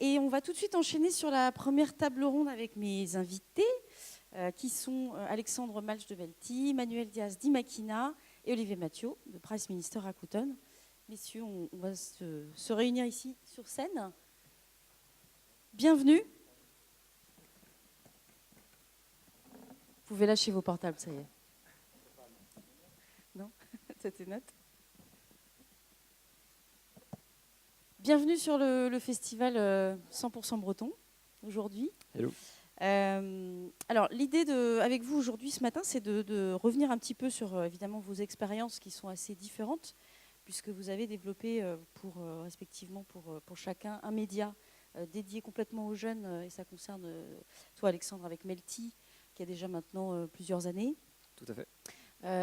Et on va tout de suite enchaîner sur la première table ronde avec mes invités, qui sont Alexandre Malch de Melty, Manuel Diaz d'Imakina et Olivier Mathieu de Price Minister Rakuten. Messieurs, on va se réunir ici sur scène. Bienvenue. Vous pouvez lâcher vos portables, ça y est. Non, ça te note. Bienvenue sur le festival 100% breton aujourd'hui. Hello. Alors l'idée avec vous aujourd'hui ce matin, c'est de revenir un petit peu sur évidemment vos expériences qui sont assez différentes, puisque vous avez développé respectivement pour chacun un média dédié complètement aux jeunes, et ça concerne toi Alexandre avec Melty, qui a déjà maintenant plusieurs années. Tout à fait.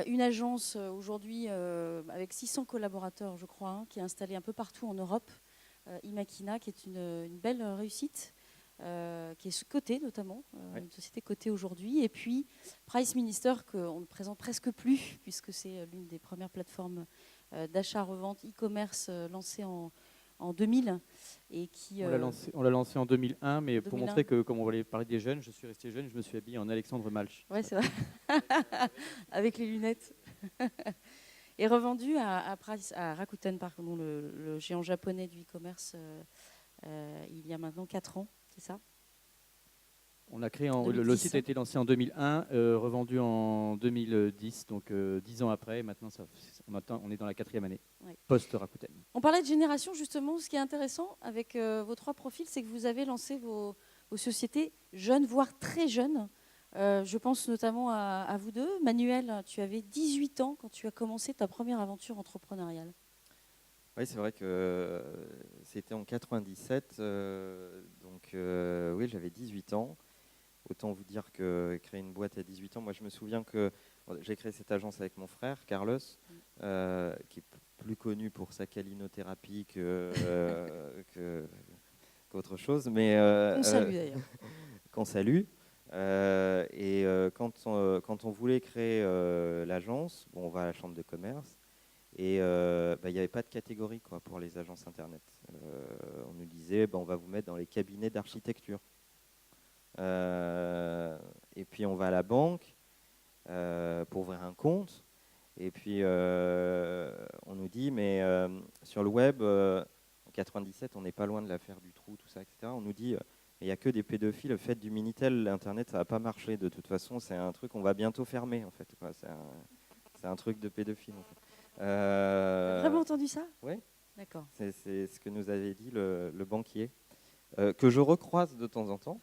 Une agence aujourd'hui avec 600 collaborateurs, je crois, qui est installée un peu partout en Europe. Imakina, qui est une belle réussite, qui est cotée notamment, Ouais. une société cotée aujourd'hui. Et puis Price Minister, qu'on ne présente presque plus, puisque c'est l'une des premières plateformes d'achat-revente e-commerce lancée en 2000. Et qui, on l'a lancé en 2001, mais 2001. pour montrer que, comme on voulait parler des jeunes, je suis resté jeune, je me suis habillé en Alexandre Malch. Ouais, c'est vrai. Avec les lunettes. Et revendu à Rakuten, pardon, le géant japonais du e-commerce, il y a maintenant 4 ans, c'est ça? On a créé le 2010. site a été lancé en 2001, revendu en 2010, donc 10 ans après. Et maintenant, on est dans la 4e année, Ouais. post-Rakuten. On parlait de génération, justement. Ce qui est intéressant avec vos 3 profils, c'est que vous avez lancé vos sociétés jeunes, voire très jeunes. Je pense notamment à vous deux. Manuel, tu avais 18 ans quand tu as commencé ta première aventure entrepreneuriale. Oui, c'est vrai que c'était en 97, donc oui, j'avais 18 ans. Autant vous dire que créer une boîte à 18 ans, moi je me souviens que j'ai créé cette agence avec mon frère, Carlos, qui est plus connu pour sa calinothérapie qu'autre chose. Mais, On salue d'ailleurs. qu'on salue. Quand on voulait créer l'agence, on va à la chambre de commerce. Et il n'y avait pas de catégorie pour les agences Internet. On nous disait, on va vous mettre dans les cabinets d'architecture. Et puis on va à la banque pour ouvrir un compte. Et puis on nous dit, mais sur le web, en 97, on n'est pas loin de l'affaire du trou, tout ça, etc. On nous dit, mais il n'y a que des pédophiles, faites du Minitel, l'Internet, ça ne va pas marcher. De toute façon, c'est un truc qu'on va bientôt fermer, en fait. C'est un truc de pédophile, en fait. T'as vraiment entendu ça? Oui. D'accord. C'est ce que nous avait dit le banquier, que je recroise de temps en temps.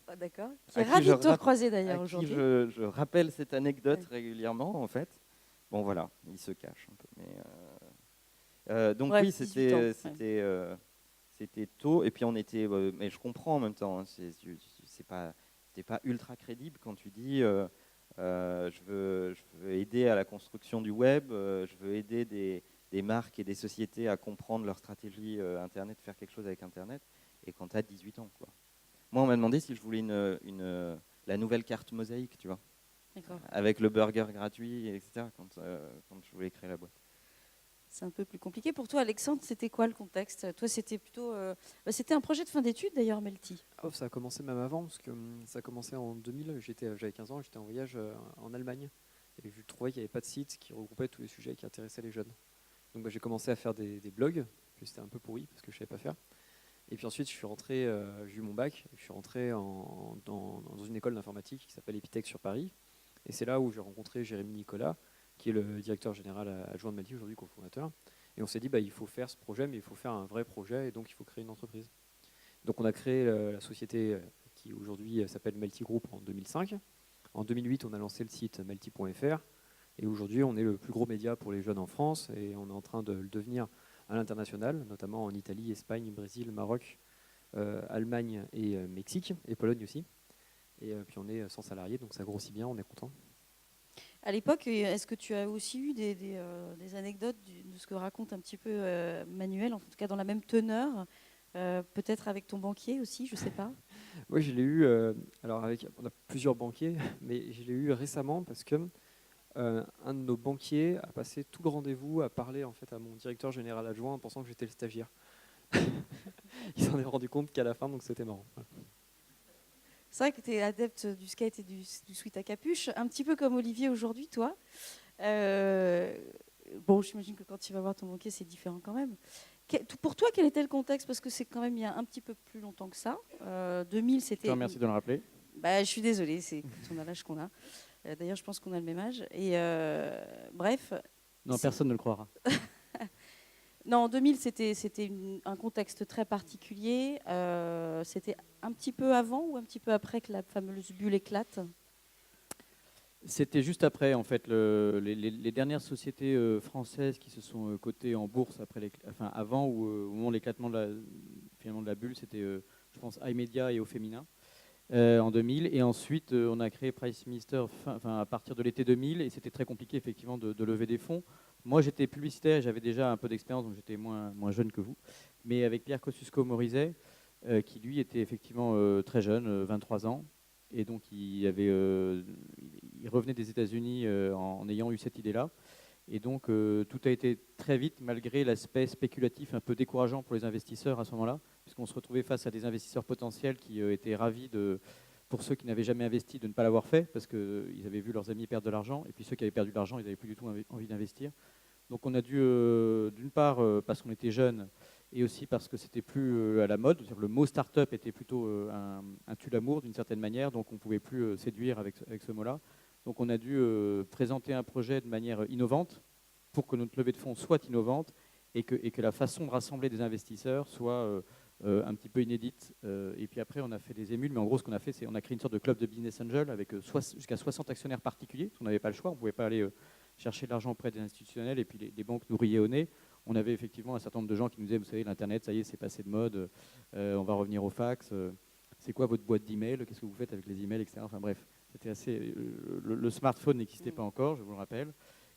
Ah, d'accord. Qui est ravi de te recroiser d'ailleurs aujourd'hui. Je rappelle cette anecdote régulièrement, en fait. Bon, voilà, il se cache un peu. Mais, donc ouais, oui, c'était tôt. Et puis on était... mais je comprends en même temps. Hein, c'était pas ultra crédible quand tu dis... je veux aider à la construction du web, je veux aider des marques et des sociétés à comprendre leur stratégie Internet, faire quelque chose avec Internet, et quand tu as 18 ans. Quoi. Moi, on m'a demandé si je voulais la nouvelle carte mosaïque, tu vois, avec le burger gratuit, etc., quand je voulais créer la boîte. C'est un peu plus compliqué. Pour toi, Alexandre, c'était quoi le contexte? Toi, c'était plutôt... c'était un projet de fin d'études, d'ailleurs, Melty. Oh, ça a commencé même avant, parce que ça a commencé en 2000. J'avais 15 ans, j'étais en voyage en Allemagne. Et je trouvais qu'il n'y avait pas de site qui regroupait tous les sujets qui intéressaient les jeunes. Donc j'ai commencé à faire des blogs, puis c'était un peu pourri, parce que je ne savais pas faire. Et puis ensuite, je suis rentré, j'ai eu mon bac, je suis rentré dans une école d'informatique qui s'appelle Epitech sur Paris. Et c'est là où j'ai rencontré Jérémy Nicolas, qui est le directeur général adjoint de Melty, aujourd'hui cofondateur. Et on s'est dit, il faut faire ce projet, mais il faut faire un vrai projet, et donc il faut créer une entreprise. Donc on a créé la société qui aujourd'hui s'appelle Melty Group en 2005. En 2008, on a lancé le site melty.fr. Et aujourd'hui, on est le plus gros média pour les jeunes en France, et on est en train de le devenir à l'international, notamment en Italie, Espagne, Brésil, Maroc, Allemagne et Mexique, et Pologne aussi. Et puis on est 100 salariés, donc ça grossit bien, on est content. À l'époque, est-ce que tu as aussi eu des anecdotes de ce que raconte un petit peu Manuel, en tout cas dans la même teneur, peut-être avec ton banquier aussi, je ne sais pas? Oui, je l'ai eu, alors on a plusieurs banquiers, mais je l'ai eu récemment parce que un de nos banquiers a passé tout le rendez-vous à parler en fait à mon directeur général adjoint en pensant que j'étais le stagiaire. il s'en est rendu compte qu'à la fin, donc c'était marrant. Voilà. C'est vrai que tu es adepte du skate et du sweat à capuche, un petit peu comme Olivier aujourd'hui, toi. Bon, j'imagine que quand tu vas voir ton banquier, c'est différent quand même. Pour toi, quel était le contexte? Parce que c'est quand même il y a un petit peu plus longtemps que ça. 2000, Je c'était... te remercie de le rappeler. Bah, je suis désolée, on a l'âge qu'on a. D'ailleurs, je pense qu'on a le même âge. Et bref. Non, personne ne le croira. Non, en 2000, c'était un contexte très particulier. C'était un petit peu avant ou un petit peu après que la fameuse bulle éclate? C'était juste après, en fait, les dernières sociétés françaises qui se sont cotées en bourse avant ou au moment de l'éclatement finalement de la bulle, c'était, je pense, iMedia et Au Féminin en 2000. Et ensuite, on a créé Price Minister à partir de l'été 2000, et c'était très compliqué effectivement de lever des fonds. Moi, j'étais publicitaire et j'avais déjà un peu d'expérience, donc j'étais moins jeune que vous. Mais avec Pierre Kosciusko-Morizet, qui lui était effectivement très jeune, 23 ans. Et donc, il revenait des États-Unis en ayant eu cette idée-là. Et donc, tout a été très vite, malgré l'aspect spéculatif un peu décourageant pour les investisseurs à ce moment-là, puisqu'on se retrouvait face à des investisseurs potentiels qui étaient ravis, pour ceux qui n'avaient jamais investi, de ne pas l'avoir fait, parce qu'ils avaient vu leurs amis perdre de l'argent. Et puis ceux qui avaient perdu de l'argent, ils n'avaient plus du tout envie d'investir. Donc, on a dû, d'une part, parce qu'on était jeunes, et aussi parce que c'était plus à la mode. Le mot start-up était plutôt un tue-l'amour d'une certaine manière, donc on ne pouvait plus séduire avec ce mot-là. Donc on a dû présenter un projet de manière innovante pour que notre levée de fonds soit innovante et que la façon de rassembler des investisseurs soit un petit peu inédite. Et puis après, on a fait des émules, mais en gros, ce qu'on a fait, c'est on a créé une sorte de club de business angel avec jusqu'à 60 actionnaires particuliers, parce qu'on n'avait pas le choix, on ne pouvait pas aller chercher de l'argent auprès des institutionnels, et puis les banques nous riaient au nez. On avait effectivement un certain nombre de gens qui nous disaient, vous savez, l'Internet, ça y est, c'est passé de mode, on va revenir au fax, c'est quoi votre boîte d'email, qu'est-ce que vous faites avec les emails, etc. Enfin bref, c'était assez. Le smartphone n'existait pas encore, je vous le rappelle,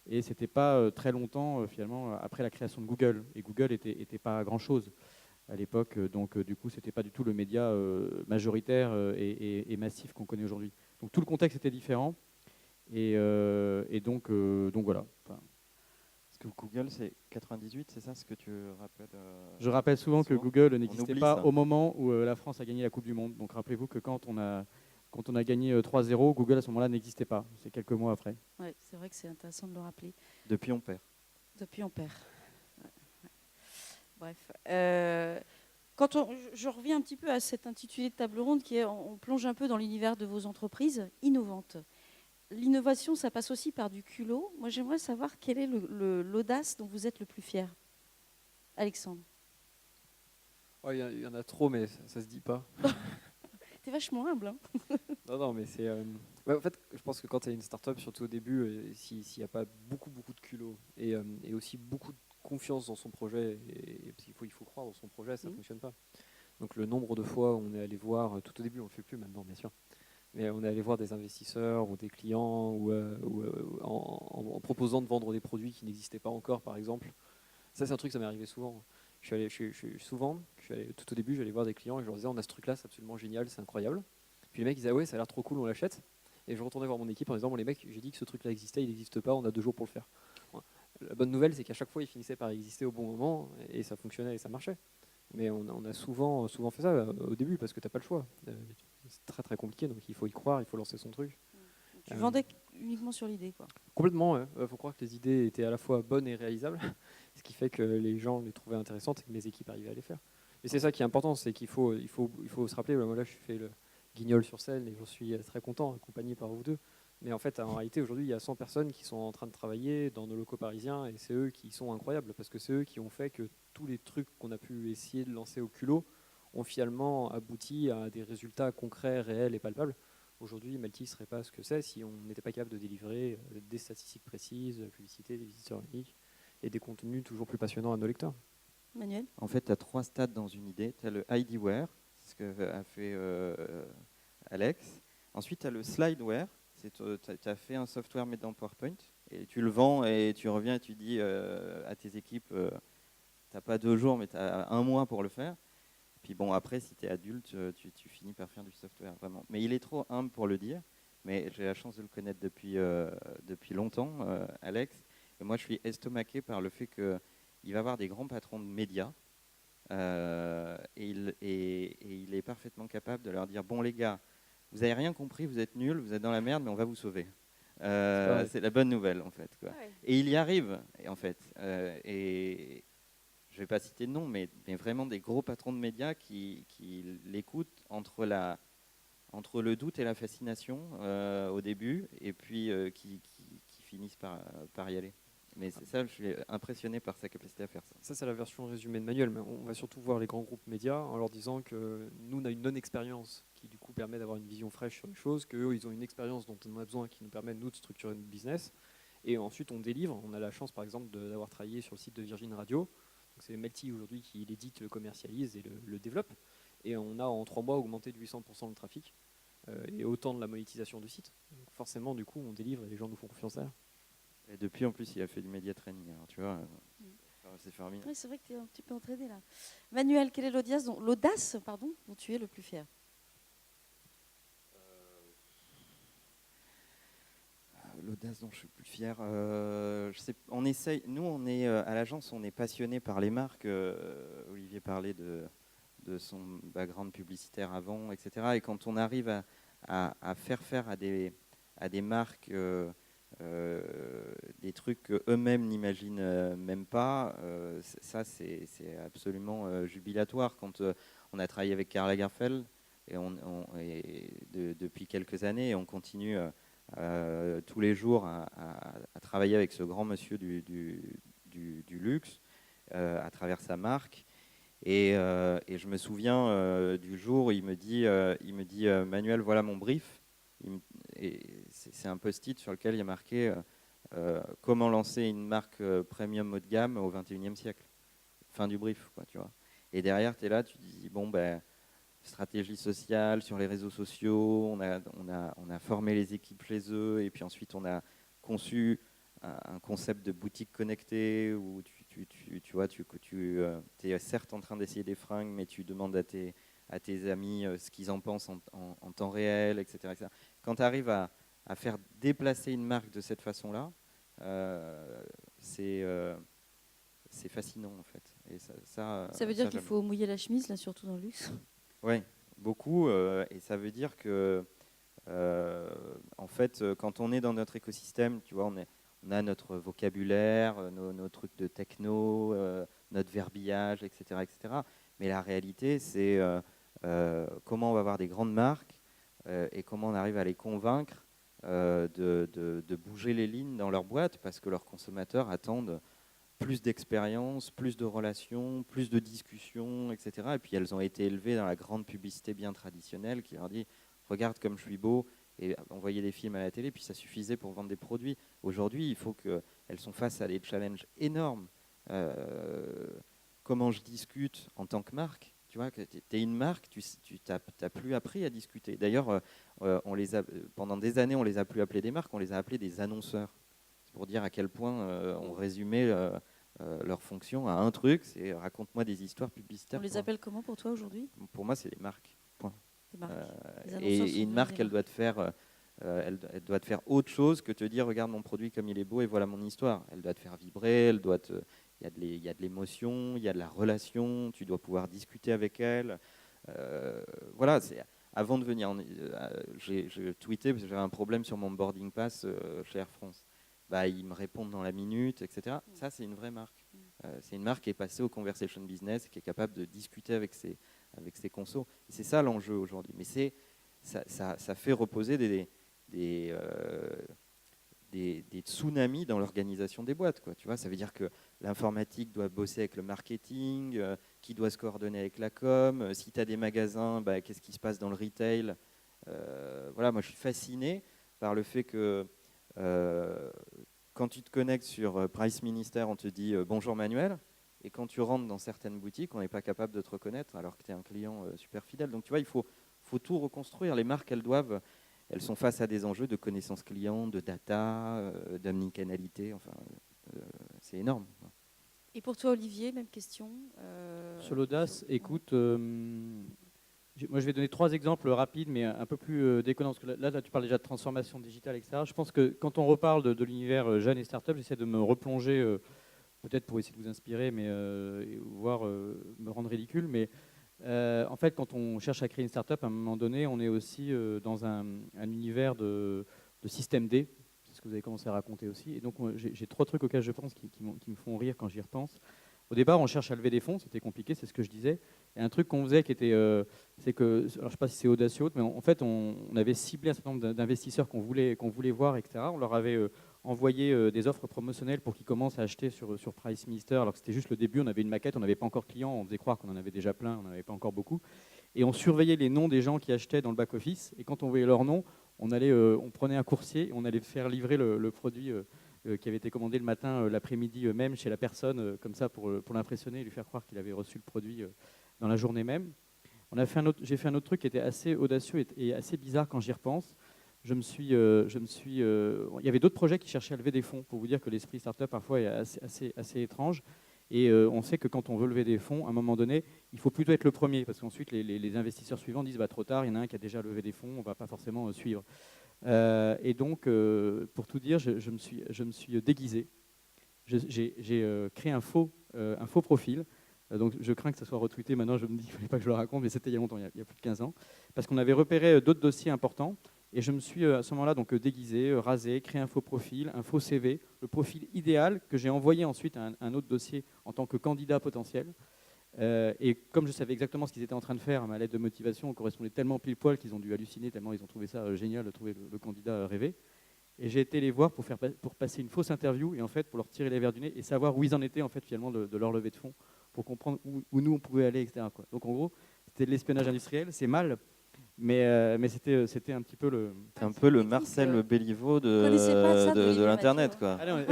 et c'était pas très longtemps finalement après la création de Google. Et Google était pas grand-chose à l'époque, donc du coup, c'était pas du tout le média majoritaire et massif qu'on connaît aujourd'hui. Donc tout le contexte était différent, et donc voilà. Enfin, Google, c'est 98, c'est ça ce que tu rappelles je rappelle souvent que souvent Google On n'existait oublie pas ça. au moment où la France a gagné la Coupe du Monde. Donc rappelez-vous que quand on a gagné 3-0, Google à ce moment-là n'existait pas. C'est quelques mois après. Ouais, c'est vrai que c'est intéressant de le rappeler. Depuis, on perd. Depuis, on perd. Ouais, ouais. Bref. Je reviens un petit peu à cet intitulé de table ronde qui est, on plonge un peu dans l'univers de vos entreprises innovantes. L'innovation, ça passe aussi par du culot. Moi, j'aimerais savoir quelle est l'audace dont vous êtes le plus fier. Alexandre. Il y en a trop, mais ça se dit pas. T'es vachement humble. Hein. Non, mais c'est. En fait, je pense que quand tu as une startup, surtout au début, s'il n'y a pas beaucoup de culot et aussi beaucoup de confiance dans son projet, parce qu'il faut croire dans son projet, ça ne fonctionne pas. Donc le nombre de fois où on est allé voir, tout au début, on ne le fait plus maintenant, bien sûr, mais on est allé voir des investisseurs ou des clients en proposant de vendre des produits qui n'existaient pas encore, par exemple. Ça, c'est un truc, ça m'est arrivé souvent. Tout au début, j'allais voir des clients et je leur disais, on a ce truc-là, c'est absolument génial, c'est incroyable. Puis les mecs, ils disaient, ah ouais, ça a l'air trop cool, on l'achète. Et je retournais voir mon équipe en disant, bon les mecs, j'ai dit que ce truc-là existait, il n'existe pas, on a 2 jours pour le faire. Voilà. La bonne nouvelle, c'est qu'à chaque fois, il finissait par exister au bon moment et ça fonctionnait et ça marchait. Mais on a souvent fait ça au début parce que tu n'as pas le choix. C'est très très compliqué, donc il faut y croire, il faut lancer son truc. Tu vendais uniquement sur l'idée, quoi. Complètement, il faut croire que les idées étaient à la fois bonnes et réalisables, ce qui fait que les gens les trouvaient intéressantes et que mes équipes arrivaient à les faire. Et c'est ça qui est important, c'est qu'il faut se rappeler, moi là je fais le guignol sur scène et j'en suis très content, accompagné par vous deux. Mais en fait, en réalité, aujourd'hui, il y a 100 personnes qui sont en train de travailler dans nos locaux parisiens et c'est eux qui sont incroyables parce que c'est eux qui ont fait que tous les trucs qu'on a pu essayer de lancer au culot ont finalement abouti à des résultats concrets, réels et palpables. Aujourd'hui, Melty ne serait pas ce que c'est si on n'était pas capable de délivrer des statistiques précises, de la publicité, des visiteurs uniques et des contenus toujours plus passionnants à nos lecteurs. Manuel ? En fait, tu as 3 stades dans une idée. Tu as le IDware, c'est ce qu'a fait Alex. Ensuite, tu as le Slideware. Tu as fait un software mais dans PowerPoint et tu le vends et tu reviens et tu dis à tes équipes, tu n'as pas 2 jours mais tu as 1 mois pour le faire. Puis bon, après, si tu es adulte, tu finis par faire du software, vraiment. Mais il est trop humble pour le dire. Mais j'ai la chance de le connaître depuis longtemps, Alex. Et moi, je suis estomaqué par le fait qu'il va avoir des grands patrons de médias Et il est parfaitement capable de leur dire, bon les gars, vous n'avez rien compris, vous êtes nuls, vous êtes dans la merde, mais on va vous sauver. C'est la bonne nouvelle en fait, quoi. Ouais. Et il y arrive en fait. Et je ne vais pas citer de nom, mais vraiment des gros patrons de médias qui l'écoutent entre le doute et la fascination au début, et puis qui finissent par y aller. Mais c'est ça, je suis impressionné par sa capacité à faire ça. Ça, c'est la version résumée de Manuel, mais on va surtout voir les grands groupes médias en leur disant que nous, on a une non-expérience qui, du coup, permet d'avoir une vision fraîche sur les choses, qu'eux, ils ont une expérience dont on a besoin qui nous permet, nous, de structurer notre business. Et ensuite, on délivre. On a la chance, par exemple, d'avoir travaillé sur le site de Virgin Radio. Donc, c'est Melty, aujourd'hui, qui l'édite, le commercialise et le développe. Et on a, en 3 mois, augmenté de 800% le trafic et autant de la monétisation du site. Donc, forcément, du coup, on délivre et les gens nous font confiance derrière. Et depuis, en plus, il a fait du média training. Alors, tu vois, c'est formidable. Oui, c'est vrai que tu es un petit peu entraîné là. Manuel, quelle est l'audace dont tu es le plus fier? L'audace dont je suis le plus fier, je sais, on essaye. Nous, on est à l'agence, on est passionné par les marques. Olivier parlait de son background publicitaire avant, etc. Et quand on arrive à faire à des marques des trucs qu'eux-mêmes n'imaginent même pas, ça c'est absolument jubilatoire. Quand on a travaillé avec Karl Lagerfeld depuis quelques années, et on continue tous les jours à travailler avec ce grand monsieur du luxe à travers sa marque. Et je me souviens du jour où il me dit Manuel, voilà mon brief. Et c'est un post-it sur lequel il y a marqué comment lancer une marque premium haut de gamme au XXIe siècle. Fin du brief, quoi, tu vois. Et derrière, tu es là, tu te dis bon, ben, stratégie sociale sur les réseaux sociaux, on a formé les équipes chez eux, et puis ensuite on a conçu un concept de boutique connectée où tu vois, tu es certes en train d'essayer des fringues, mais tu demandes à tes amis ce qu'ils en pensent en temps réel, etc. etc. Quand tu arrives à faire déplacer une marque de cette façon-là, c'est fascinant en fait. Et Ça veut dire qu'il faut mouiller la chemise, là, surtout dans le luxe. Oui, beaucoup. Et ça veut dire que, en fait, quand on est dans notre écosystème, tu vois, on a notre vocabulaire, nos trucs de techno, notre verbiage, etc., etc. Mais la réalité, c'est comment on va avoir des grandes marques et comment on arrive à les convaincre de bouger les lignes dans leur boîte parce que leurs consommateurs attendent plus d'expérience, plus de relations, plus de discussions, etc. Et puis elles ont été élevées dans la grande publicité bien traditionnelle qui leur dit « regarde comme je suis beau » et envoyer des films à la télé, puis ça suffisait pour vendre des produits. Aujourd'hui, il faut qu'elles sont face à des challenges énormes. Comment je discute en tant que marque? Tu vois, tu es une marque, tu n'as plus appris à discuter. D'ailleurs, pendant des années, on les a plus appelés des marques, on les a appelés des annonceurs. C'est pour dire à quel point on résumait leur fonction à un truc, c'est raconte-moi des histoires publicitaires. On les appelle comment pour toi aujourd'hui? Pour moi, c'est des marques. Point. Des marques. Et une marque, elle doit te faire, elle doit te faire autre chose que te dire regarde mon produit comme il est beau et voilà mon histoire. Elle doit te faire vibrer, il y a de l'émotion, il y a de la relation, tu dois pouvoir discuter avec elle. Voilà, avant de venir, j'ai tweeté parce que j'avais un problème sur mon boarding pass chez Air France. Bah, ils me répondent dans la minute, etc. Ça, c'est une vraie marque. C'est une marque qui est passée au conversation business, qui est capable de discuter avec ses consos. Et c'est ça l'enjeu aujourd'hui. Mais ça fait reposer des tsunamis dans l'organisation des boîtes, quoi. Tu vois, ça veut dire que l'informatique doit bosser avec le marketing, qui doit se coordonner avec la com. Si tu as des magasins, bah, qu'est-ce qui se passe dans le retail? Voilà, moi, je suis fasciné par le fait que quand tu te connectes sur Price Minister, on te dit bonjour Manuel, et quand tu rentres dans certaines boutiques, on n'est pas capable de te reconnaître alors que tu es un client super fidèle. Donc tu vois, il faut tout reconstruire. Les marques, elles sont face à des enjeux de connaissance client, de data, d'omnicanalité. Enfin, c'est énorme. Et pour toi, Olivier, même question. Sur l'audace, écoute, moi je vais donner 3 exemples rapides, mais un peu plus déconnants. Parce que là, tu parles déjà de transformation digitale, etc. Je pense que quand on reparle de l'univers jeune et start-up, j'essaie de me replonger peut-être pour essayer de vous inspirer, mais voire me rendre ridicule. Mais en fait, quand on cherche à créer une startup, à un moment donné, on est aussi dans un univers de système D. C'est ce que vous avez commencé à raconter aussi. Et donc, j'ai 3 trucs auxquels je pense qui me font rire quand j'y repense. Au départ, on cherche à lever des fonds, c'était compliqué, c'est ce que je disais. Et un truc qu'on faisait qui était, c'est que, alors je ne sais pas si c'est audacieux, mais en fait, on avait ciblé un certain nombre d'investisseurs qu'on voulait voir, etc. On leur avait envoyé des offres promotionnelles pour qu'ils commencent à acheter sur Price Minister, alors que c'était juste le début, on avait une maquette, on n'avait pas encore de clients, on faisait croire qu'on en avait déjà plein, on n'en avait pas encore beaucoup. Et on surveillait les noms des gens qui achetaient dans le back-office, et quand on voyait leur nom, on prenait un coursier, et on allait faire livrer le produit qui avait été commandé le matin, l'après-midi même chez la personne, comme ça pour l'impressionner et lui faire croire qu'il avait reçu le produit dans la journée même. J'ai fait un autre truc qui était assez audacieux et assez bizarre quand j'y repense. Il y avait d'autres projets qui cherchaient à lever des fonds, pour vous dire que l'esprit startup parfois est assez étrange. Et on sait que quand on veut lever des fonds, à un moment donné, il faut plutôt être le premier, parce qu'ensuite les investisseurs suivants disent trop tard, il y en a un qui a déjà levé des fonds, on ne va pas forcément suivre. Et donc, pour tout dire, je me suis déguisé. J'ai créé un faux profil. Donc, je crains que ça soit retweeté. Maintenant, je me dis qu'il ne fallait pas que je le raconte, mais c'était il y a longtemps, il y a plus de 15 ans. Parce qu'on avait repéré d'autres dossiers importants. Et je me suis à ce moment-là donc déguisé, rasé, créé un faux profil, un faux CV, le profil idéal que j'ai envoyé ensuite à un autre dossier en tant que candidat potentiel. Et comme je savais exactement ce qu'ils étaient en train de faire, ma lettre de motivation correspondait tellement pile poil qu'ils ont dû halluciner, tellement ils ont trouvé ça génial de trouver le candidat rêvé. Et j'ai été les voir pour passer une fausse interview et en fait pour leur tirer les verres du nez et savoir où ils en étaient en fait finalement de leur levée de fonds, pour comprendre où nous on pouvait aller, etc., quoi. Donc en gros, c'était de l'espionnage industriel, c'est mal, mais c'était un petit peu le. C'est un peu le Marcel Béliveau de l'Internet, quoi. Ah non,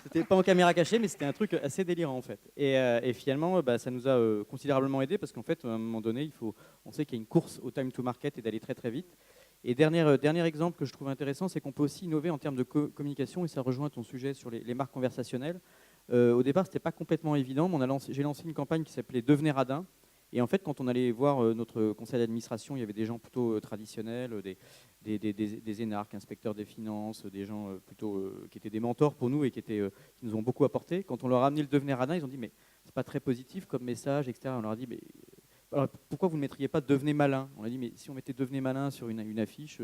c'était pas en caméra cachée, mais c'était un truc assez délirant en fait. Et finalement, ça nous a considérablement aidé parce qu'en fait, à un moment donné, on sait qu'il y a une course au time to market et d'aller très très vite. Et dernier exemple que je trouve intéressant, c'est qu'on peut aussi innover en termes de communication, et ça rejoint ton sujet sur les marques conversationnelles. Au départ, ce n'était pas complètement évident, mais j'ai lancé une campagne qui s'appelait Devenez radin. Et en fait, quand on allait voir notre conseil d'administration, il y avait des gens plutôt traditionnels, des énarques, inspecteurs des finances, des gens plutôt qui étaient des mentors pour nous et qui nous ont beaucoup apporté. Quand on leur a amené le Devenez radin, ils ont dit mais c'est pas très positif comme message, etc. On leur a dit mais alors, pourquoi vous ne mettriez pas Devenez malin? On a dit mais si on mettait Devenez malin sur une affiche,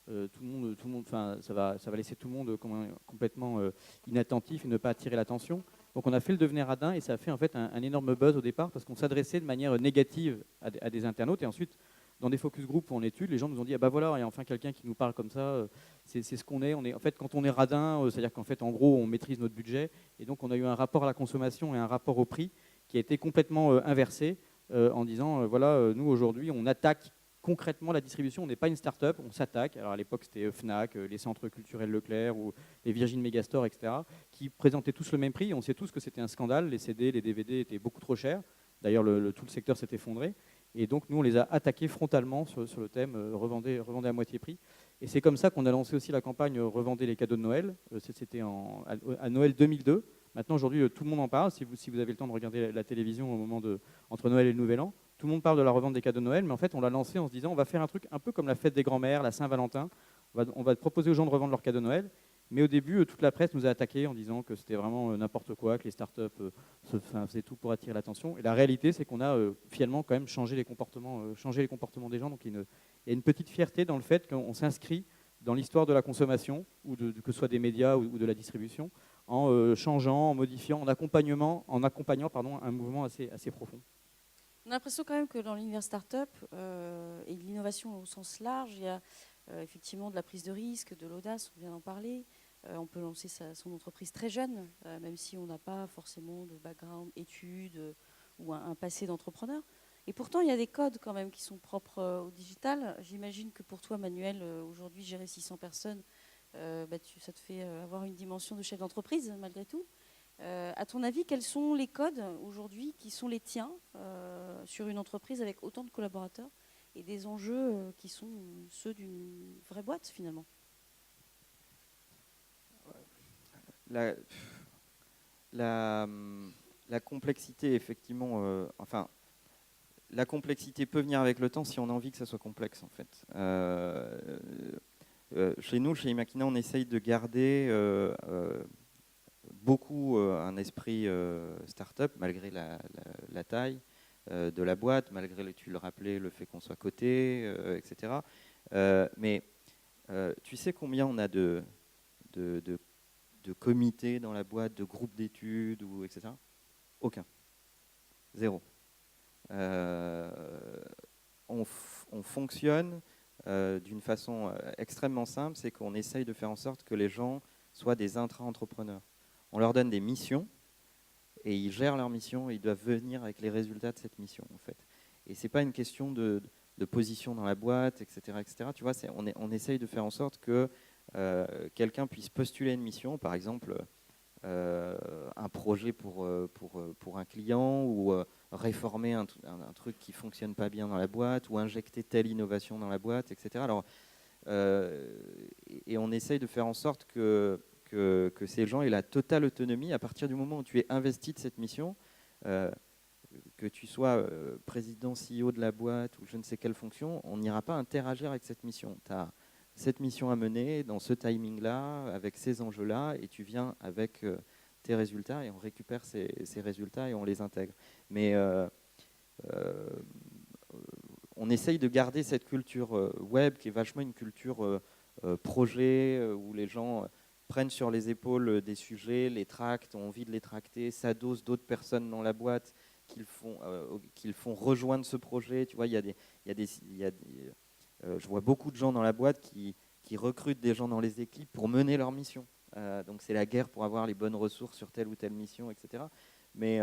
tout le monde, ça va laisser tout le monde complètement inattentif et ne pas attirer l'attention. Donc on a fait le Devenez radin et ça a fait en fait un énorme buzz au départ parce qu'on s'adressait de manière négative à des internautes et ensuite dans des focus group ou en études, les gens nous ont dit ah bah voilà, il y a enfin quelqu'un qui nous parle comme ça, c'est ce qu'on est. En fait quand on est radin, c'est-à-dire qu'en fait en gros on maîtrise notre budget et donc on a eu un rapport à la consommation et un rapport au prix qui a été complètement inversé en disant voilà nous aujourd'hui on attaque concrètement la distribution, on n'est pas une start-up, on s'attaque. Alors à l'époque, c'était Fnac, les centres culturels Leclerc ou les Virgin Megastore, etc., qui présentaient tous le même prix. On sait tous que c'était un scandale. Les CD, les DVD étaient beaucoup trop chers. D'ailleurs, tout le secteur s'est effondré. Et donc, nous, on les a attaqués frontalement sur le thème revendez à moitié prix. Et c'est comme ça qu'on a lancé aussi la campagne Revendez les cadeaux de Noël. C'était à Noël 2002. Maintenant, aujourd'hui, tout le monde en parle. Si vous avez le temps de regarder la télévision au moment entre Noël et le Nouvel An, tout le monde parle de la revente des cadeaux de Noël, mais en fait, on l'a lancé en se disant on va faire un truc un peu comme la fête des grands-mères, la Saint-Valentin. On va proposer aux gens de revendre leurs cadeaux de Noël. Mais au début, toute la presse nous a attaqués en disant que c'était vraiment n'importe quoi, que les startups faisaient tout pour attirer l'attention. Et la réalité, c'est qu'on a finalement quand même changé les comportements des gens. Donc il y a une petite fierté dans le fait qu'on s'inscrit dans l'histoire de la consommation, ou que ce soit des médias ou de la distribution, en changeant, en modifiant, en accompagnant un mouvement assez profond. On a l'impression quand même que dans l'univers start-up et de l'innovation au sens large, il y a effectivement de la prise de risque, de l'audace, on vient d'en parler. On peut lancer son entreprise très jeune, même si on n'a pas forcément de background, études ou un passé d'entrepreneur. Et pourtant, il y a des codes quand même qui sont propres au digital. J'imagine que pour toi, Manuel, aujourd'hui, gérer 600 personnes, ça te fait avoir une dimension de chef d'entreprise, malgré tout. À ton avis, quels sont les codes aujourd'hui qui sont les tiens sur une entreprise avec autant de collaborateurs et des enjeux qui sont ceux d'une vraie boîte finalement? La complexité, effectivement, la complexité peut venir avec le temps si on a envie que ça soit complexe, en fait. Chez nous, chez Imakina, on essaye de garder beaucoup un esprit start-up, malgré la taille de la boîte, malgré, tu le rappelais, le fait qu'on soit coté, etc. Mais tu sais combien on a de comités dans la boîte, de groupes d'études, etc. Aucun. Zéro. On fonctionne d'une façon extrêmement simple, c'est qu'on essaye de faire en sorte que les gens soient des intra-entrepreneurs. On leur donne des missions et ils gèrent leur mission et ils doivent venir avec les résultats de cette mission, en fait. Et c'est pas une question de position dans la boîte, etc., etc. Tu vois, on essaye de faire en sorte que quelqu'un puisse postuler une mission, par exemple un projet pour un client, ou réformer un truc qui fonctionne pas bien dans la boîte, ou injecter telle innovation dans la boîte, etc. Alors, et on essaye de faire en sorte que ces gens aient la totale autonomie à partir du moment où tu es investi de cette mission, que tu sois président, CEO de la boîte ou je ne sais quelle fonction, on n'ira pas interagir avec cette mission. Tu as cette mission à mener dans ce timing-là, avec ces enjeux-là, et tu viens avec tes résultats et on récupère ces résultats et on les intègre. Mais on essaye de garder cette culture web qui est vachement une culture projet, où les gens prennent sur les épaules des sujets, les tractent, ont envie de les tracter, s'adossent d'autres personnes dans la boîte qu'ils font rejoindre ce projet. Tu vois, je vois beaucoup de gens dans la boîte qui recrutent des gens dans les équipes pour mener leur mission. Donc c'est la guerre pour avoir les bonnes ressources sur telle ou telle mission, etc. Mais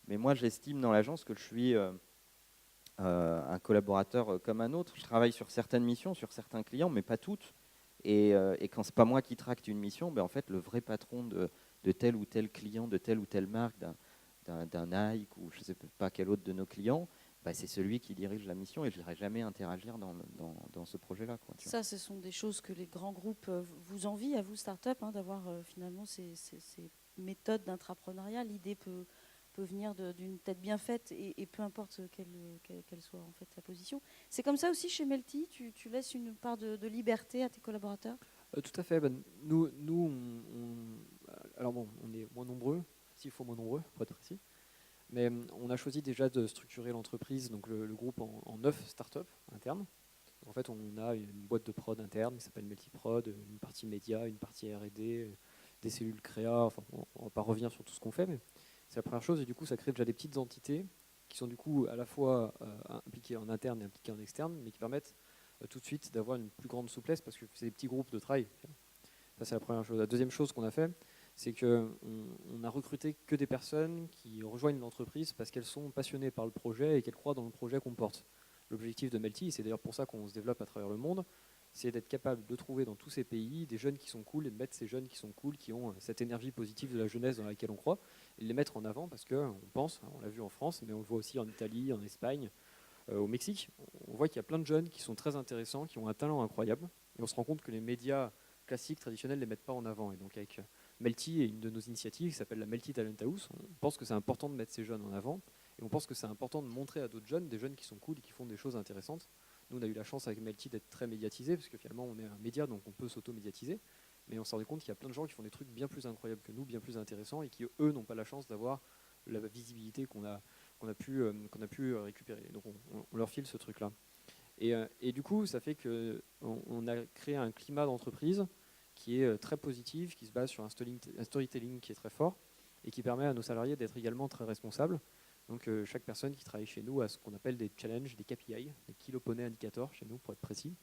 moi, j'estime dans l'agence que je suis un collaborateur comme un autre. Je travaille sur certaines missions, sur certains clients, mais pas toutes. Et quand c'est pas moi qui tracte une mission, ben en fait, le vrai patron de tel ou tel client, de telle ou telle marque, d'un Nike ou je ne sais pas quel autre de nos clients, bah, c'est celui qui dirige la mission et je n'irai jamais interagir dans ce projet-là. Ça, ce sont des choses que les grands groupes vous envient, à vous, start-up, d'avoir finalement ces méthodes d'intrapreneuriat. L'idée peut venir d'une tête bien faite et peu importe quelle soit en fait la position. C'est comme ça aussi chez Melty, tu laisses une part de liberté à tes collaborateurs? Tout à fait. Ben, nous alors bon, on est moins nombreux, 6 fois moins nombreux pour être précis. Mais on a choisi déjà de structurer l'entreprise, donc le groupe en 9 startups internes. En fait, on a une boîte de prod interne qui s'appelle Multiprod, une partie média, une partie R&D, des cellules créa. Enfin, on ne va pas revenir sur tout ce qu'on fait, mais c'est la première chose. Et du coup, ça crée déjà des petites entités qui sont du coup à la fois impliquées en interne et impliquées en externe, mais qui permettent tout de suite d'avoir une plus grande souplesse parce que c'est des petits groupes de travail. Ça, c'est la première chose. La deuxième chose qu'on a fait, c'est qu'on a recruté que des personnes qui rejoignent l'entreprise parce qu'elles sont passionnées par le projet et qu'elles croient dans le projet qu'on porte. L'objectif de Melty, c'est d'ailleurs pour ça qu'on se développe à travers le monde, c'est d'être capable de trouver dans tous ces pays des jeunes qui sont cool et de mettre ces jeunes qui sont cool, qui ont cette énergie positive de la jeunesse dans laquelle on croit, et de les mettre en avant parce qu'on pense, on l'a vu en France, mais on le voit aussi en Italie, en Espagne, au Mexique, on voit qu'il y a plein de jeunes qui sont très intéressants, qui ont un talent incroyable, et on se rend compte que les médias classiques, traditionnels, ne les mettent pas en avant. Et donc avec Melty et une de nos initiatives qui s'appelle la Melty Talent House, on pense que c'est important de mettre ces jeunes en avant, et on pense que c'est important de montrer à d'autres jeunes, des jeunes qui sont cool et qui font des choses intéressantes. Nous, on a eu la chance avec Melty d'être très médiatisé, parce que finalement, on est un média, donc on peut s'auto-médiatiser. Mais on s'est rendu compte qu'il y a plein de gens qui font des trucs bien plus incroyables que nous, bien plus intéressants, et qui, eux, n'ont pas la chance d'avoir la visibilité qu'on a pu récupérer. Donc on leur file ce truc-là. Et du coup, ça fait qu'on a créé un climat d'entreprise qui est très positif, qui se base sur un storytelling qui est très fort, et qui permet à nos salariés d'être également très responsables. Donc chaque personne qui travaille chez nous a ce qu'on appelle des challenges, des KPI, des kiloponées indicators chez nous pour être précis.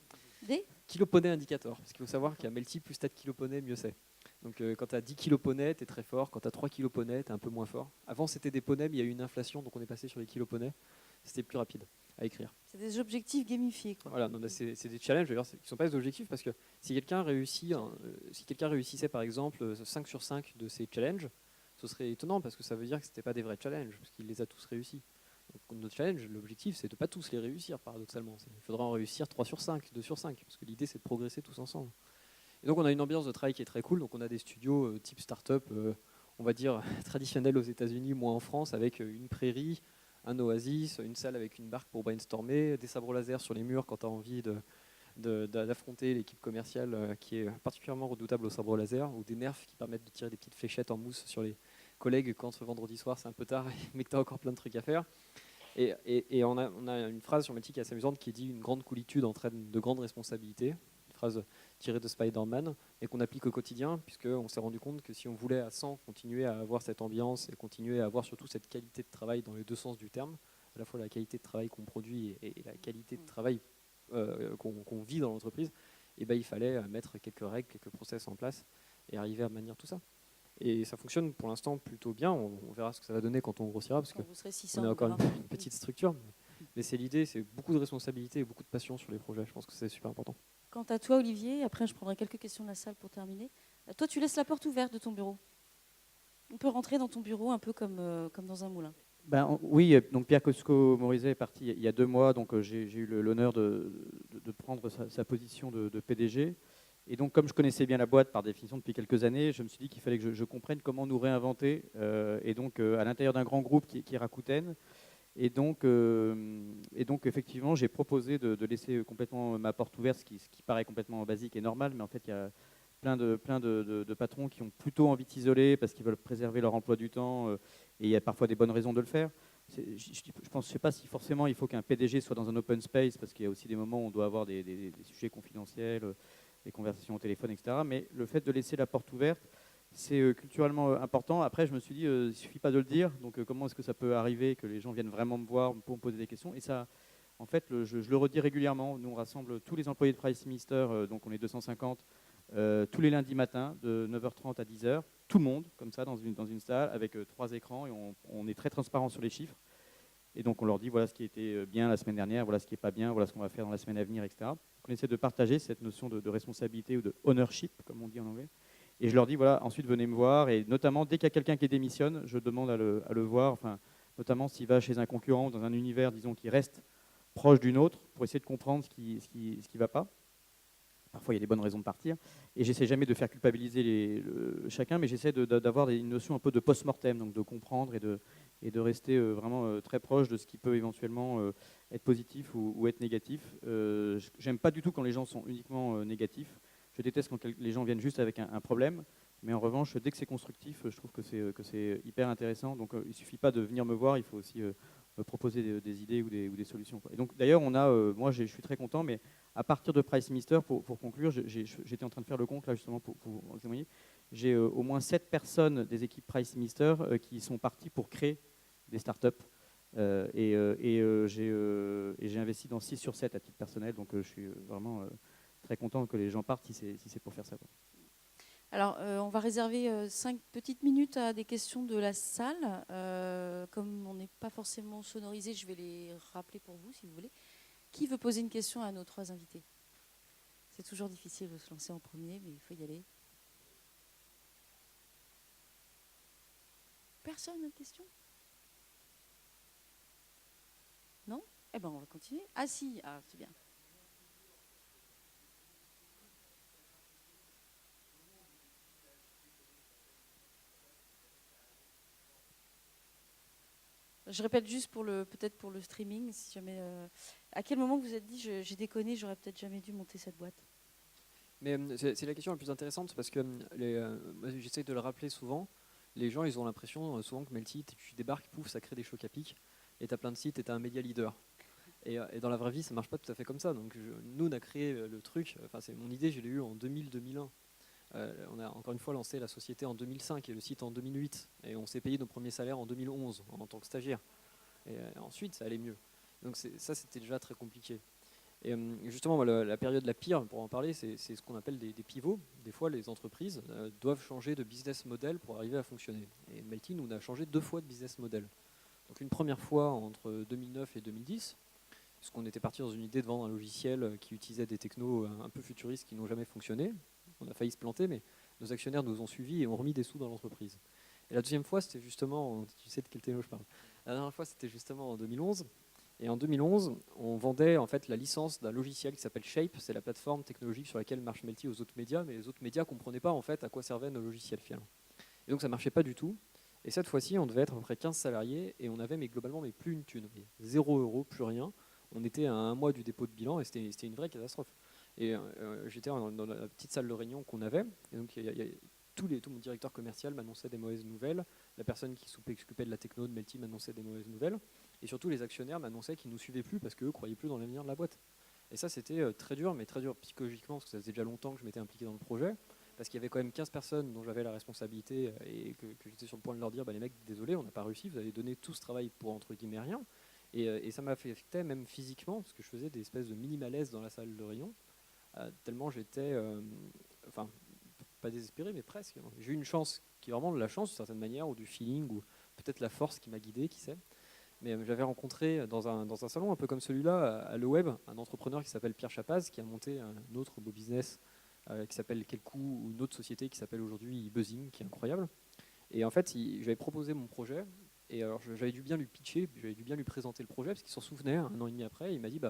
Des kiloponées indicators, parce qu'il faut savoir qu'à Melty, plus tu as de kiloponées, mieux c'est. Donc quand tu as 10 kiloponées, tu es très fort, quand tu as 3 kiloponées, tu es un peu moins fort. Avant c'était des poneys, mais il y a eu une inflation, donc on est passé sur les kiloponées, c'était plus rapide à écrire. C'est des objectifs gamifiés, quoi. Voilà, c'est des challenges d'ailleurs qui ne sont pas des objectifs, parce que si quelqu'un réussissait par exemple 5 sur 5 de ces challenges, ce serait étonnant parce que ça veut dire que ce n'était pas des vrais challenges, parce qu'il les a tous réussis. Donc, notre challenge, l'objectif, c'est de ne pas tous les réussir, paradoxalement. Il faudra en réussir 3 sur 5, 2 sur 5, parce que l'idée, c'est de progresser tous ensemble. Et donc, on a une ambiance de travail qui est très cool. Donc, on a des studios type start-up, on va dire, traditionnels aux États-Unis, moins en France, avec une prairie, un oasis, une salle avec une barque pour brainstormer, des sabres laser sur les murs quand tu as envie d'affronter l'équipe commerciale qui est particulièrement redoutable au sabre laser, ou des nerfs qui permettent de tirer des petites fléchettes en mousse sur les collègues quand ce vendredi soir c'est un peu tard mais que tu as encore plein de trucs à faire. Et on a une phrase sur Melty qui est assez amusante qui dit une grande coolitude entraîne de grandes responsabilités, une phrase tirée de Spider-Man et qu'on applique au quotidien, puisqu'on s'est rendu compte que si on voulait à 100 continuer à avoir cette ambiance et continuer à avoir surtout cette qualité de travail dans les deux sens du terme, à la fois la qualité de travail qu'on produit et la qualité de travail qu'on vit dans l'entreprise, et ben, il fallait mettre quelques règles, quelques process en place et arriver à maintenir tout ça. Et ça fonctionne pour l'instant plutôt bien. On verra ce que ça va donner quand on grossira, parce Quand vous serez 600, qu'on est encore on verra. une petite structure. Mais c'est l'idée, c'est beaucoup de responsabilité et beaucoup de passion sur les projets. Je pense que c'est super important. Quant à toi, Olivier, après je prendrai quelques questions de la salle pour terminer. Toi, tu laisses la porte ouverte de ton bureau. On peut rentrer dans ton bureau un peu comme dans un moulin. Oui, donc Pierre Cosco-Morizet est parti il y a 2 mois, donc j'ai eu l'honneur de prendre sa position de PDG. Et donc, comme je connaissais bien la boîte par définition depuis quelques années, je me suis dit qu'il fallait que je comprenne comment nous réinventer. Et donc, à l'intérieur d'un grand groupe qui est Rakuten. Et donc effectivement, j'ai proposé de laisser complètement ma porte ouverte, ce qui paraît complètement basique et normal, mais en fait, il y a plein de patrons qui ont plutôt envie de s'isoler parce qu'ils veulent préserver leur emploi du temps, et il y a parfois des bonnes raisons de le faire. Je sais pas si forcément il faut qu'un PDG soit dans un open space, parce qu'il y a aussi des moments où on doit avoir des sujets confidentiels, des conversations au téléphone, etc. Mais le fait de laisser la porte ouverte, c'est culturellement important. Après, je me suis dit, il ne suffit pas de le dire. Donc, comment est-ce que ça peut arriver que les gens viennent vraiment me voir pour me poser des questions? Et ça, en fait, je le redis régulièrement. Nous, on rassemble tous les employés de PriceMinister, donc on est 250, tous les lundis matins, de 9h30 à 10h. Tout le monde, comme ça, dans une salle, avec 3 écrans. Et on est très transparent sur les chiffres. Et donc, on leur dit, voilà ce qui était bien la semaine dernière, voilà ce qui n'est pas bien, voilà ce qu'on va faire dans la semaine à venir, etc. Donc, on essaie de partager cette notion de responsabilité ou de ownership, comme on dit en anglais. Et je leur dis, voilà, ensuite venez me voir. Et notamment, dès qu'il y a quelqu'un qui démissionne, je demande à le voir, enfin, notamment s'il va chez un concurrent ou dans un univers, disons, qui reste proche d'une autre, pour essayer de comprendre ce qui ne va pas. Parfois, il y a des bonnes raisons de partir. Et j'essaie jamais de faire culpabiliser chacun, mais j'essaie d'avoir une notion un peu de post-mortem, donc de comprendre et de rester vraiment très proche de ce qui peut éventuellement être positif ou être négatif. J'aime pas du tout quand les gens sont uniquement négatifs. Je déteste quand les gens viennent juste avec un problème, mais en revanche, dès que c'est constructif, je trouve que c'est hyper intéressant. Donc, il ne suffit pas de venir me voir, il faut aussi me proposer des idées ou des solutions, quoi. Et donc, d'ailleurs, moi, je suis très content, mais à partir de PriceMinister, pour conclure, j'étais en train de faire le compte, là, justement, pour vous témoigner. J'ai au moins 7 personnes des équipes PriceMinister qui sont parties pour créer des startups. J'ai investi dans 6 sur 7 à titre personnel, donc je suis vraiment très content que les gens partent si c'est pour faire ça, quoi. Alors, on va réserver 5 petites minutes à des questions de la salle. Comme on n'est pas forcément sonorisé, je vais les rappeler pour vous, si vous voulez. Qui veut poser une question à nos 3 invités? C'est toujours difficile de se lancer en premier, mais il faut y aller. Personne n'a de questions? Non? Eh bien, on va continuer. Ah si, c'est bien. Je répète juste peut-être pour le streaming, si jamais. À quel moment vous vous êtes dit j'ai déconné, j'aurais peut-être jamais dû monter cette boîte? Mais c'est la question la plus intéressante, parce que moi, j'essaie de le rappeler souvent. Les gens, ils ont l'impression souvent que Melty, tu débarques, pouf, ça crée des chocs à pic, et tu as plein de sites et tu as un média leader. Et dans la vraie vie, ça marche pas tout à fait comme ça. Donc nous, on a créé le truc, c'est mon idée, je l'ai eu en 2000-2001. On a encore une fois lancé la société en 2005 et le site en 2008. Et on s'est payé nos premiers salaires en 2011 en tant que stagiaire. Et ensuite, ça allait mieux. Donc ça, c'était déjà très compliqué. Et justement, la période la pire, pour en parler, c'est ce qu'on appelle des pivots. Des fois, les entreprises doivent changer de business model pour arriver à fonctionner. Et Melty, nous, on a changé 2 fois de business model. Donc une première fois entre 2009 et 2010, puisqu'on était parti dans une idée de vendre un logiciel qui utilisait des technos un peu futuristes qui n'ont jamais fonctionné. On a failli se planter, mais nos actionnaires nous ont suivis et ont remis des sous dans l'entreprise. Et la deuxième fois, c'était justement, tu sais de quel techno je parle. La dernière fois, c'était justement en 2011. Et en 2011, on vendait en fait la licence d'un logiciel qui s'appelle Shape. C'est la plateforme technologique sur laquelle marche Melty aux autres médias, mais les autres médias ne comprenaient pas en fait à quoi servaient nos logiciels finalement. Et donc ça ne marchait pas du tout. Et cette fois-ci, on devait être à peu près 15 salariés et on avait globalement plus une thune. 0 €, plus rien. On était à 1 mois du dépôt de bilan et c'était une vraie catastrophe. Et j'étais dans la petite salle de réunion qu'on avait. Et donc, tout mon directeur commercial m'annonçait des mauvaises nouvelles. La personne qui s'occupait de la techno de Melty m'annonçait des mauvaises nouvelles. Et surtout, les actionnaires m'annonçaient qu'ils ne nous suivaient plus parce qu'eux ne croyaient plus dans l'avenir de la boîte. Et ça, c'était très dur, mais très dur psychologiquement, parce que ça faisait déjà longtemps que je m'étais impliqué dans le projet. Parce qu'il y avait quand même 15 personnes dont j'avais la responsabilité et que j'étais sur le point de leur dire les mecs, désolé, on n'a pas réussi, vous avez donné tout ce travail pour entre guillemets rien. Et ça m'affectait même physiquement, parce que je faisais des espèces de mini-malaises dans la salle de réunion, tellement j'étais, enfin, pas désespéré, mais presque. J'ai eu une chance, qui est vraiment de la chance d'une certaine manière, ou du feeling, ou peut-être la force qui m'a guidé, qui sait. Mais j'avais rencontré dans un salon un peu comme celui-là, à Le Web, un entrepreneur qui s'appelle Pierre Chapaz, qui a monté un autre beau business qui s'appelle Quelcoup, ou une autre société qui s'appelle aujourd'hui Buzzing, qui est incroyable. Et en fait, j'avais proposé mon projet, et alors j'avais dû bien lui pitcher, j'avais dû bien lui présenter le projet, parce qu'il s'en souvenait un an et demi après. Il m'a dit,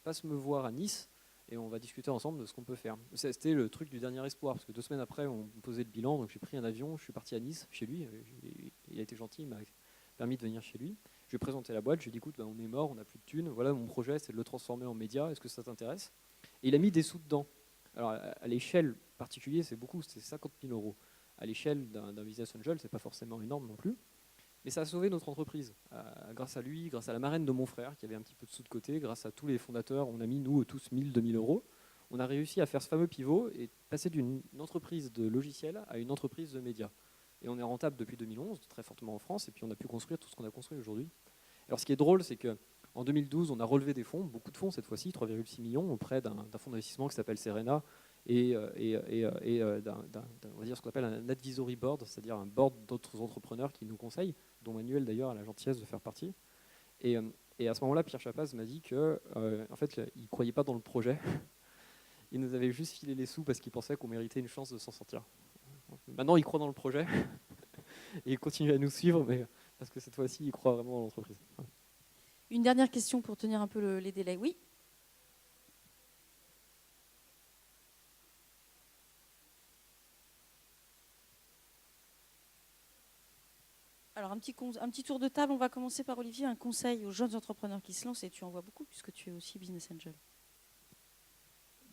passe me voir à Nice, et on va discuter ensemble de ce qu'on peut faire. C'était le truc du dernier espoir, parce que 2 semaines après, on posait le bilan, donc j'ai pris un avion, je suis parti à Nice, chez lui. Il a été gentil, il m'a permis de venir chez lui. Je lui ai présenté la boîte, je lui ai dit, écoute, on est mort, on n'a plus de thunes, voilà, mon projet, c'est de le transformer en média, est-ce que ça t'intéresse? Et il a mis des sous dedans. Alors, à l'échelle particulière, c'est beaucoup, c'est 50 000 euros. À l'échelle d'un business angel, c'est pas forcément énorme non plus. Mais ça a sauvé notre entreprise. Grâce à lui, grâce à la marraine de mon frère, qui avait un petit peu de sous de côté, grâce à tous les fondateurs, on a mis, nous, tous 1000, 2000 euros. On a réussi à faire ce fameux pivot et passer d'une entreprise de logiciels à une entreprise de médias. Et on est rentable depuis 2011, très fortement en France, et puis on a pu construire tout ce qu'on a construit aujourd'hui. Alors, ce qui est drôle, c'est qu'en 2012, on a relevé des fonds, beaucoup de fonds cette fois-ci, 3,6 millions, auprès d'un fonds d'investissement qui s'appelle Serena, et on va dire ce qu'on appelle un advisory board, c'est-à-dire un board d'autres entrepreneurs qui nous conseillent, dont Manuel d'ailleurs a la gentillesse de faire partie. Et à ce moment-là, Pierre Chapaz m'a dit que, en fait, il ne croyait pas dans le projet. Il nous avait juste filé les sous parce qu'il pensait qu'on méritait une chance de s'en sortir. Maintenant, il croit dans le projet et il continue à nous suivre, mais parce que cette fois-ci, il croit vraiment dans l'entreprise. Une dernière question pour tenir un peu les délais. Oui. Alors, un petit tour de table. On va commencer par Olivier. Un conseil aux jeunes entrepreneurs qui se lancent, et tu en vois beaucoup puisque tu es aussi business angel.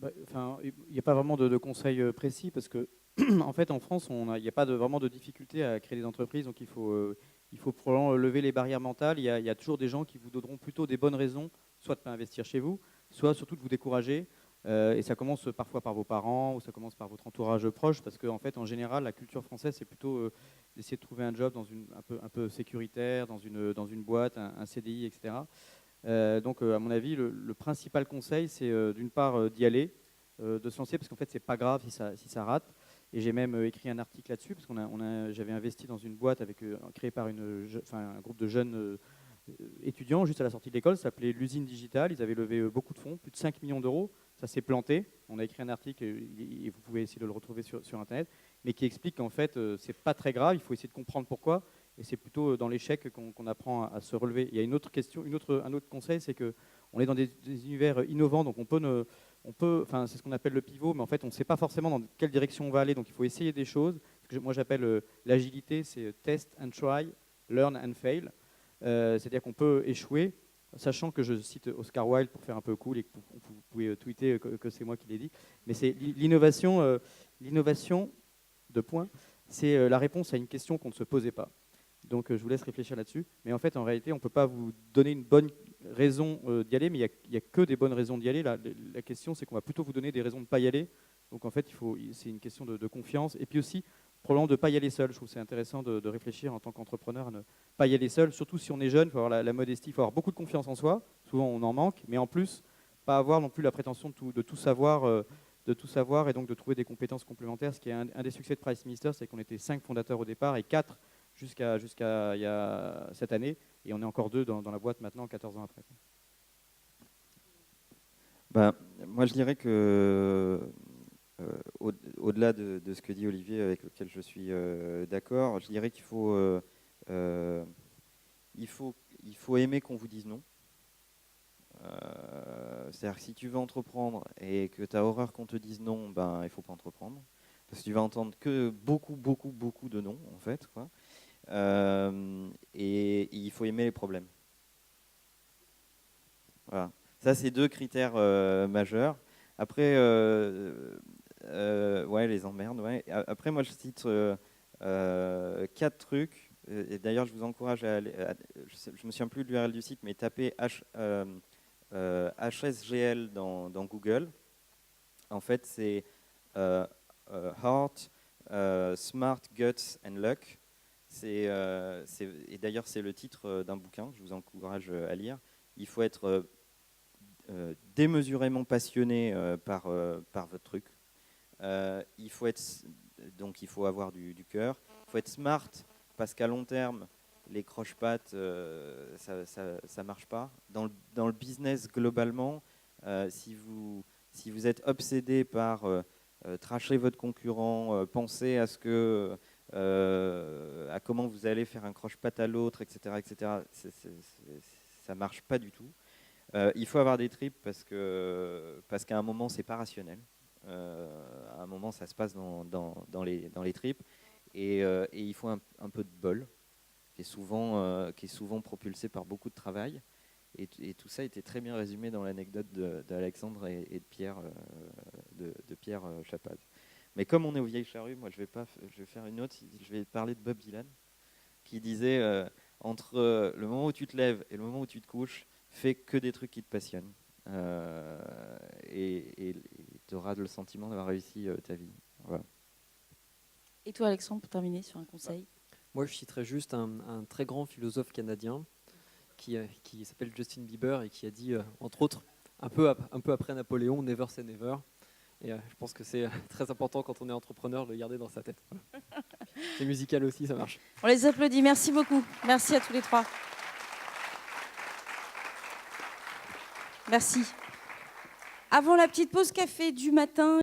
Il n'y a pas vraiment de conseils précis parce que, en fait, en France, il n'y a pas vraiment de difficulté à créer des entreprises. Donc, il faut probablement lever les barrières mentales. Il y a toujours des gens qui vous donneront plutôt des bonnes raisons, soit de ne pas investir chez vous, soit surtout de vous décourager. Et ça commence parfois par vos parents ou ça commence par votre entourage proche parce qu'en fait, en général, la culture française, c'est plutôt d'essayer de trouver un job un peu sécuritaire, dans une boîte, un CDI, etc. Donc, à mon avis, le principal conseil, c'est d'une part d'y aller, de se lancer, parce qu'en fait, c'est pas grave si ça rate. Et j'ai même écrit un article là-dessus, parce j'avais investi dans une boîte créée par un groupe de jeunes étudiants juste à la sortie de l'école, ça s'appelait l'usine digitale. Ils avaient levé beaucoup de fonds, plus de 5 millions d'euros. Ça s'est planté. On a écrit un article, et vous pouvez essayer de le retrouver sur Internet, mais qui explique qu'en fait, c'est pas très grave, il faut essayer de comprendre pourquoi. Et c'est plutôt dans l'échec qu'on apprend à se relever. Il y a une autre question, un autre conseil, c'est qu'on est dans des univers innovants, donc c'est ce qu'on appelle le pivot, mais en fait, on ne sait pas forcément dans quelle direction on va aller, donc il faut essayer des choses. Ce que moi j'appelle l'agilité, c'est test and try, learn and fail. C'est-à-dire qu'on peut échouer, sachant que je cite Oscar Wilde pour faire un peu cool et que vous pouvez tweeter que c'est moi qui l'ai dit, mais c'est l'innovation, c'est la réponse à une question qu'on ne se posait pas. Donc je vous laisse réfléchir là-dessus. Mais en fait, en réalité, on ne peut pas vous donner une bonne raison d'y aller, mais il n'y a que des bonnes raisons d'y aller. La question, c'est qu'on va plutôt vous donner des raisons de ne pas y aller. Donc en fait, c'est une question de confiance. Et puis aussi, probablement de ne pas y aller seul. Je trouve que c'est intéressant de réfléchir en tant qu'entrepreneur à ne pas y aller seul. Surtout si on est jeune, il faut avoir la modestie, il faut avoir beaucoup de confiance en soi. Souvent, on en manque. Mais en plus, pas avoir non plus la prétention de tout savoir et donc de trouver des compétences complémentaires. Ce qui est un des succès de Price Minister, c'est qu'on était 5 fondateurs au départ et 4 jusqu'à il y a cette année, et on est encore 2 dans la boîte maintenant, 14 ans après. Moi, je dirais que au-delà de ce que dit Olivier, avec lequel je suis d'accord, je dirais qu'il faut aimer qu'on vous dise non. C'est-à-dire que si tu veux entreprendre et que tu as horreur qu'on te dise non, il ne faut pas entreprendre. Parce que tu vas entendre que beaucoup de non, en fait, quoi. Et il faut aimer les problèmes. Voilà. Ça, c'est 2 critères majeurs. Après, ouais, les emmerdes. Ouais. Après, moi, je cite 4 trucs. Et d'ailleurs, je vous encourage à aller. Je me souviens plus de l'URL du site, mais tapez HSGL dans Google. En fait, c'est Heart, Smart, Guts and Luck. Et d'ailleurs, c'est le titre d'un bouquin que je vous encourage à lire. Il faut être démesurément passionné par votre truc. Il faut avoir du cœur. Il faut être smart parce qu'à long terme, les croche-pattes, ça marche pas. Dans le business globalement, si vous êtes obsédé par tracher votre concurrent, penser à à comment vous allez faire un croche-patte à l'autre, etc., ça marche pas du tout. Il faut avoir des tripes parce qu'à un moment, c'est pas rationnel. À un moment, ça se passe dans les tripes. Et il faut un peu de bol, qui est souvent propulsé par beaucoup de travail. Et tout ça a été très bien résumé dans l'anecdote d'Alexandre et de Pierre, Pierre Chapaz. Mais comme on est aux vieilles charrues, moi je vais faire une autre. Je vais parler de Bob Dylan, qui disait entre le moment où tu te lèves et le moment où tu te couches, fais que des trucs qui te passionnent. Et tu auras le sentiment d'avoir réussi ta vie. Voilà. Et toi, Alexandre, pour terminer sur un conseil? Moi, je citerai juste un très grand philosophe canadien qui s'appelle Justin Bieber et qui a dit, entre autres, un peu après Napoléon, never say never. Et je pense que c'est très important quand on est entrepreneur de le garder dans sa tête. Voilà. C'est musical aussi, ça marche. On les applaudit. Merci beaucoup. Merci à tous les trois. Merci. Avant la petite pause café du matin,